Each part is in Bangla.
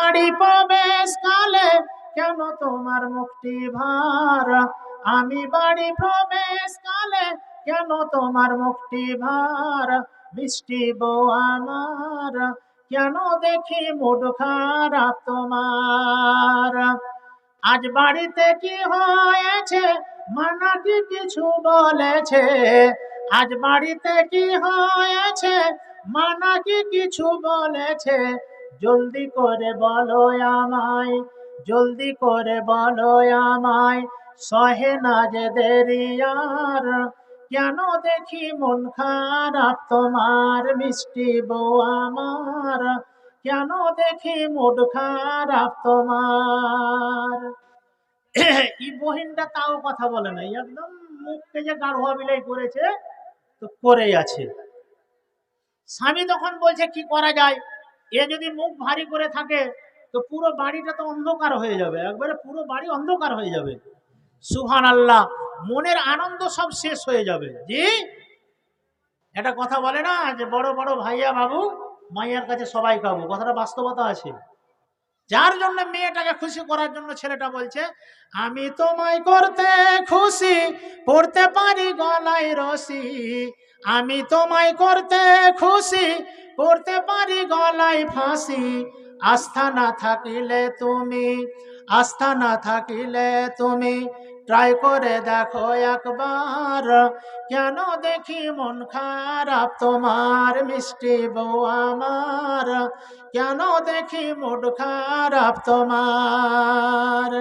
বাড়ি প্রবেশ কালে কেন তোমার মুখটি ভার, আমি বাড়ি প্রবেশ কালে কেন তোমার মুখটি ভার, মিষ্টি বউ আমার কেন দেখি মুড খারাপ তোমার। আজ বাড়িতে কি হয়েছে মানা কি কিছু বলেছে, আজ বাড়িতে কি হয়েছে মানা কি কিছু বলেছে, জলদি করে বলো আমায়, জলদি করে বলো আমায়, সহে না যে দেরি আর, কেন দেখি মন খারাপ তোমার, মিষ্টি বউ আমার কেন দেখি মুড খারাপ তোমার। এই বহিনটা তাও কথা বলে নাই, একদম মুখকে যে গাঢ় বিলাই করেছে তো করেই আছে। স্বামী তখন বলছে কি করা যায়, এ যদি মুখ ভারী করে থাকে তো পুরো বাড়িটা তো অন্ধকার হয়ে যাবে, একবারে পুরো বাড়ি অন্ধকার হয়ে যাবে। সুবহানাল্লাহ, মনের আনন্দ সব শেষ হয়ে যাবে। জি, এটা কথা বলে না যে বড় বড় ভাইয়া বাবু মাইয়ার কাছে সবাই কাবু, কথাটা বাস্তবতা আছে। যার জন্য মেয়েটাকে খুশি করার জন্য ছেলেটা বলছে আমি তোমায় করতে খুশি, পড়তে পারি গলায় রশি, আমি তোমায় করতে খুশি, পড়তে পারি গলায় ফাঁসি, আস্থা না থাকিলে তুমি, আস্থা না থাকিলে তুমি ট্রাই করে দেখো একবার, কেন দেখি মন খারাপ তোমার, মিষ্টি বউ আমার কেন দেখি মুড খারাপ তোমার।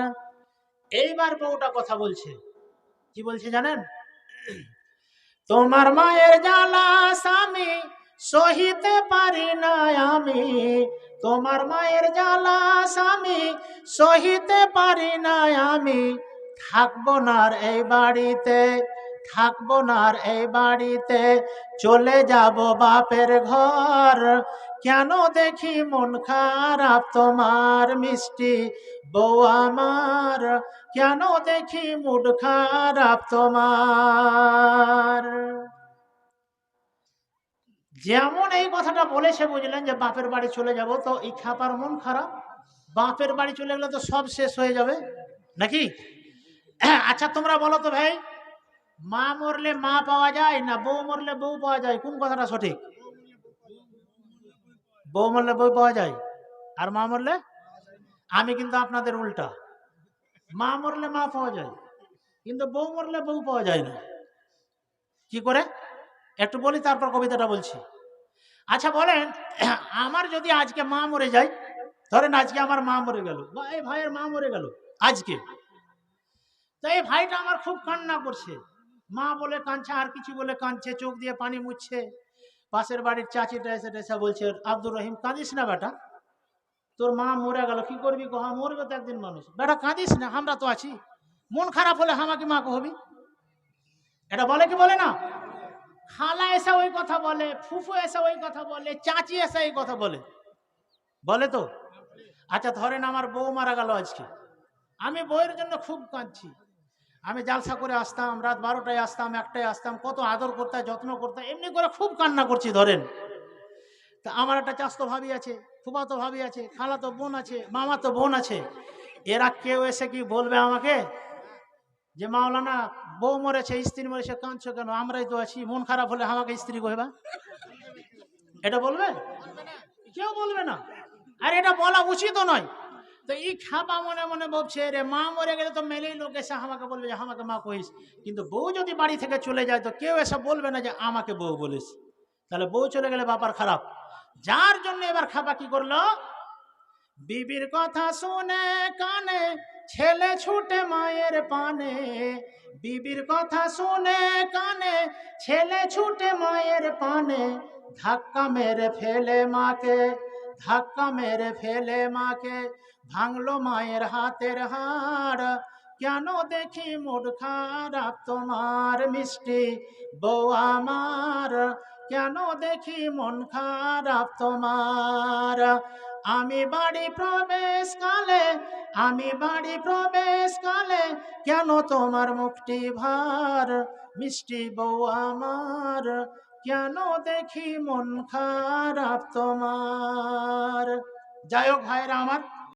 এইবার বউটা কথা বলছে, কি বলছে জানেন, তোমার মায়ের জ্বালা স্বামী সহিতে পারি না আমি, তোমার মায়ের জ্বালা স্বামী সহিতে পারি না আমি, থাকবো না আর এই বাড়িতে, থাকবো না আর এই বাড়িতে, চলে যাব বাপের ঘর, কেন দেখি মন খারাপ তোমার, মিষ্টি বউ আমার কেন দেখি মুড খারাপ তোমার। যেমন এই কথাটা বলেছে বুঝলেন যে বাপের বাড়ি চলে যাব, তো এই খাপার মন খারাপ, বাপের বাড়ি চলে গেলে তো সব শেষ হয়ে যাবে নাকি। আচ্ছা তোমরা বলো তো ভাই, মা মরলে মা পাওয়া যায় না বউ মরলে বউ পাওয়া যায়, কোন কথাটা সঠিক? বউ মরলে বউ পাওয়া যায় আর মা মরলে, আমি কিন্তু আপনাদের উল্টা, মা মরলে মা পাওয়া যায় কিন্তু বউ মরলে বউ পাওয়া যায় না। কি করে একটু বলি, তারপর কবিতাটা বলছি। আচ্ছা বলেন, আমার যদি আজকে মা মরে যায়, ধরেন আজকে আমার মা মরে গেল বা এই ভাইয়ের মা মরে গেল আজকে, তো এই ভাইটা আমার খুব কান্না করছে, মা বলে কাঁদছে আর কিছু বলে কাঁদছে, চোখ দিয়ে পানি মুছছে। পাশের বাড়ির চাচিটা এসে বলছে আব্দুর রহিম কাঁদিস না বেটা, তোর মা মরে গেল, কি করবি কহ, মরবে তো একদিন মানুষ, বেটা কাঁদিস না আমরা তো আছি, মন খারাপ হলে আমাকে মা কহবি, এটা বলে কি বলে না। খালা এসে ওই কথা বলে, ফুফু এসে ওই কথা বলে, চাচি এসে এই কথা বলে, বলে তো। আচ্ছা ধরেন আমার বউ মারা গেল আজকে, আমি বউয়ের জন্য খুব কাঁদছি, আমি জালসা করে আসতাম, রাত 12টায় আসতাম, 1টায় আসতাম, কত আদর করতে যত্ন করতে, এমনি করে খুব কান্না করছি ধরেন। তা আমার একটা চাস্তো ভাবি আছে, ফুফাতো ভাবি আছে, খালাতো বোন আছে, মামাতো বোন আছে, এরা কেউ এসে কি বলবে আমাকে যে মাওলানা বউ মরেছে স্ত্রী মরেছে কাঁদছো কেন, আমরাই তো আছি, মন খারাপ হলে আমাকে স্ত্রী কইবা, এটা বলবে? কেউ বলবে না, আর এটা বলা উচিত নয়। তো এই খাপা মনে মনে ভাবছে রে মা মরে গেলে তো মেলেই লোক এসে আমাকে বলবে যে আমাকে মা কইস, কিন্তু বউ যদি বাড়ি থেকে চলে যায় তো কেউ এসে বলবে না যে আমাকে বউ বলিস, তাহলে বউ চলে গেলে বাবার খারাপ। যার জন্য এবার খাপা কি করলো, বিবির কথা শুনে কানে ছেলে ছুটে মায়ের পানে, বিবির কথা শুনে কানে ছেলে ছুটে মায়ের পানে, ধাক্কা মেরে ফেলে মাকে, ধাক্কা মেরে ফেলে মাকে, ভাঙলো মায়ের হাতের হাড়, কেন দেখি মুড খারাপ তোমার, মিষ্টি বউ আমার কেন দেখি মন খারাপ তোমার। আমি বাড়ি প্রবেশ কালে, আমি বাড়ি প্রবেশ কালে কেন তোমার মুখটি ভার, মিষ্টি বউ আমার কেন দেখি মন খারাপ তোমার। যাই হোক ভাইরা আমার,